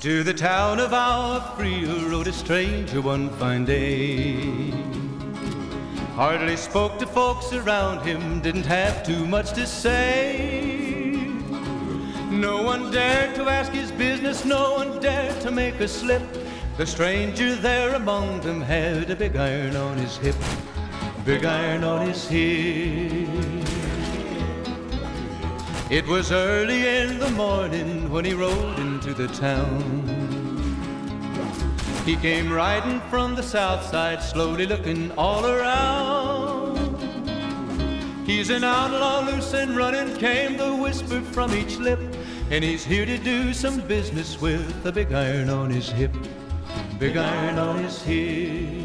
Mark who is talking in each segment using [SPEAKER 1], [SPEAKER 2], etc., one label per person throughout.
[SPEAKER 1] To the town of our free rode a stranger one fine day. Hardly spoke to folks around him, didn't have too much to say. No one dared to ask his business, no one dared to make a slip. The stranger there among them had a big iron on his hip, big iron on his hip. It was early in the morning when he rode into the town. He came riding from the south side, slowly looking all around. He's an outlaw, loose and running, came the whisper from each lip, and he's here to do some business with a big iron on his hip, big iron on his hip.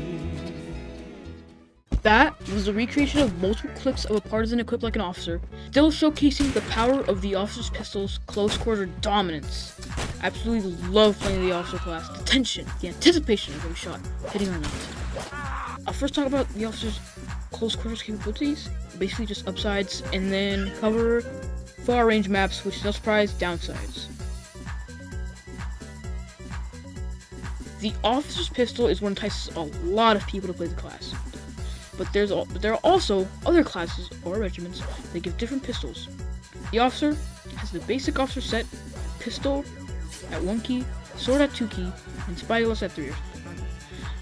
[SPEAKER 2] That was a recreation of multiple clips of a partisan equipped like an officer, still showcasing the power of the officer's pistol's close quarter dominance. I absolutely love playing the officer class. The tension, the anticipation of every shot, hitting or not. I'll first talk about the officer's close quarters capabilities, basically just upsides, and then cover far range maps, which is no surprise, downsides. The officer's pistol is what entices a lot of people to play the class. But there are also other classes or regiments that give different pistols. The officer has the basic officer set, pistol at 1 key, sword at 2 key, and spyglass at 3.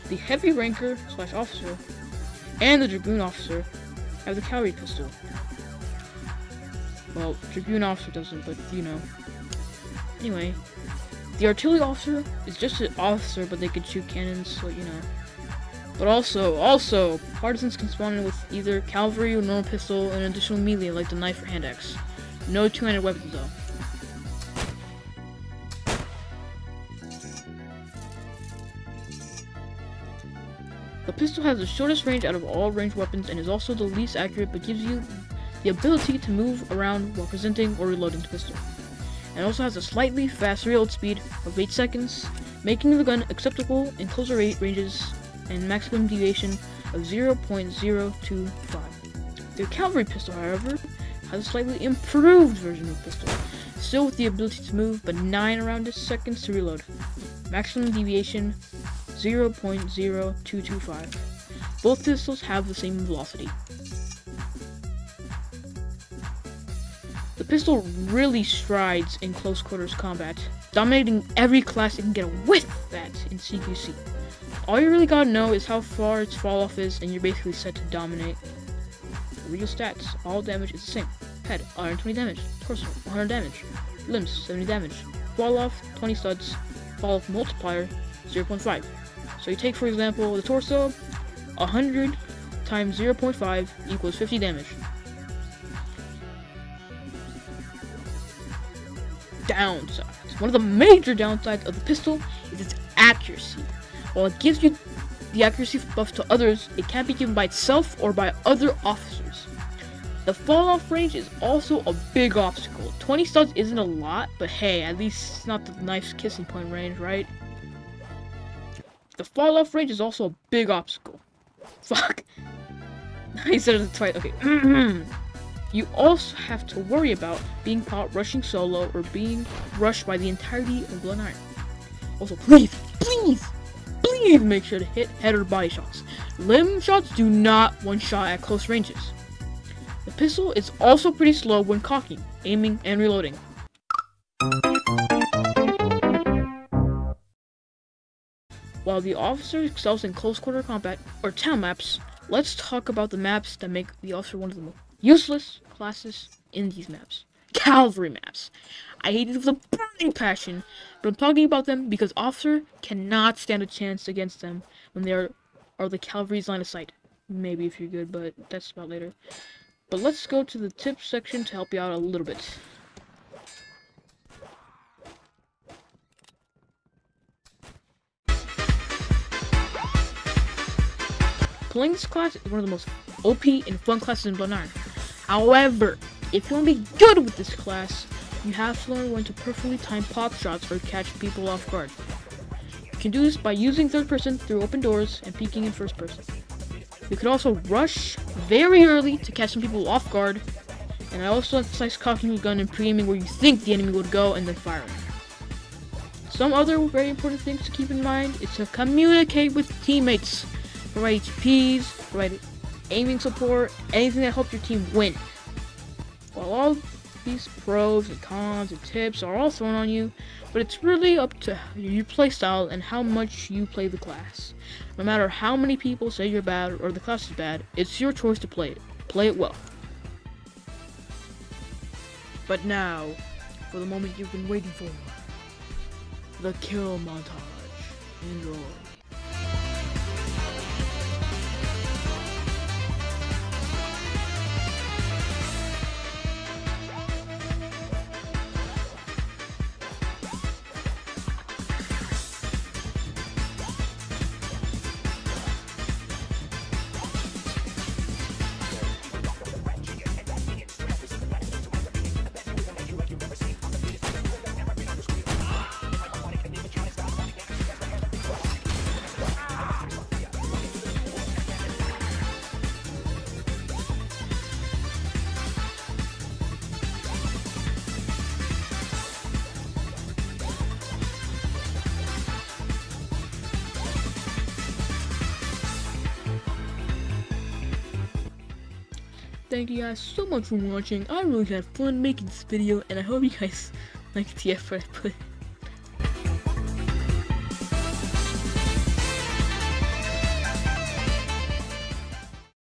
[SPEAKER 2] The heavy ranker / officer and the dragoon officer have the cavalry pistol. Well, dragoon officer doesn't, but you know. Anyway, the artillery officer is just an officer, but they can shoot cannons, so you know. But also, partisans can spawn in with either cavalry or normal pistol and an additional melee like the knife or hand axe. No two-handed weapons though. The pistol has the shortest range out of all ranged weapons and is also the least accurate, but gives you the ability to move around while presenting or reloading the pistol. And also has a slightly fast reload speed of 8 seconds, making the gun acceptable in closer ranges and maximum deviation of 0.025. The cavalry pistol, however, has a slightly improved version of the pistol, still with the ability to move, but 9 rounded seconds to reload. Maximum deviation 0.0225. Both pistols have the same velocity. The pistol really strides in close quarters combat, dominating every class it can get a whiff at in CQC. All you really gotta know is how far its fall off is, and you're basically set to dominate. Real stats, all damage is the same. Head, 120 damage. Torso, 100 damage. Limbs, 70 damage. Fall off, 20 studs. Fall off multiplier, 0.5. So you take, for example, the torso, 100 times 0.5 equals 50 damage. Downsides. One of the major downsides of the pistol is its accuracy. While it gives you the accuracy buff to others, it can't be given by itself or by other officers. The fall-off range is also a big obstacle. 20 studs isn't a lot, but hey, at least it's not the knife's kissing point range, right? The fall-off range is also a big obstacle. Fuck. I said it twice. Okay. You also have to worry about being caught rushing solo or being rushed by the entirety of Blood-iron. Also, please make sure to hit head or body shots. Limb shots do not one-shot at close ranges. The pistol is also pretty slow when cocking, aiming, and reloading. While the officer excels in close quarter combat or town maps, let's talk about the maps that make the officer one of the most useless classes in these maps. Cavalry maps. I hate it with a burning passion, but I'm talking about them because officer cannot stand a chance against them when they are the cavalry's line of sight. Maybe if you're good, but that's about later. But let's go to the tips section to help you out a little bit. Playing this class is one of the most OP and fun classes in Blood-iron. However, if you want to be good with this class, you have to learn when to perfectly time pop shots or catch people off guard. You can do this by using third person through open doors and peeking in first person. You can also rush very early to catch some people off guard, and I also emphasize cocking your gun and pre-aiming where you think the enemy would go and then firing. Some other very important things to keep in mind is to communicate with teammates, provide ATPs, provide aiming support, anything that helps your team win. While all these pros and cons and tips are all thrown on you, but it's really up to your playstyle and how much you play the class. No matter how many people say you're bad or the class is bad, it's your choice to play it. Play it well. But now, for the moment you've been waiting for, the kill montage. Enjoy. Thank you guys so much for watching. I really had fun making this video, and I hope you guys liked the effort I put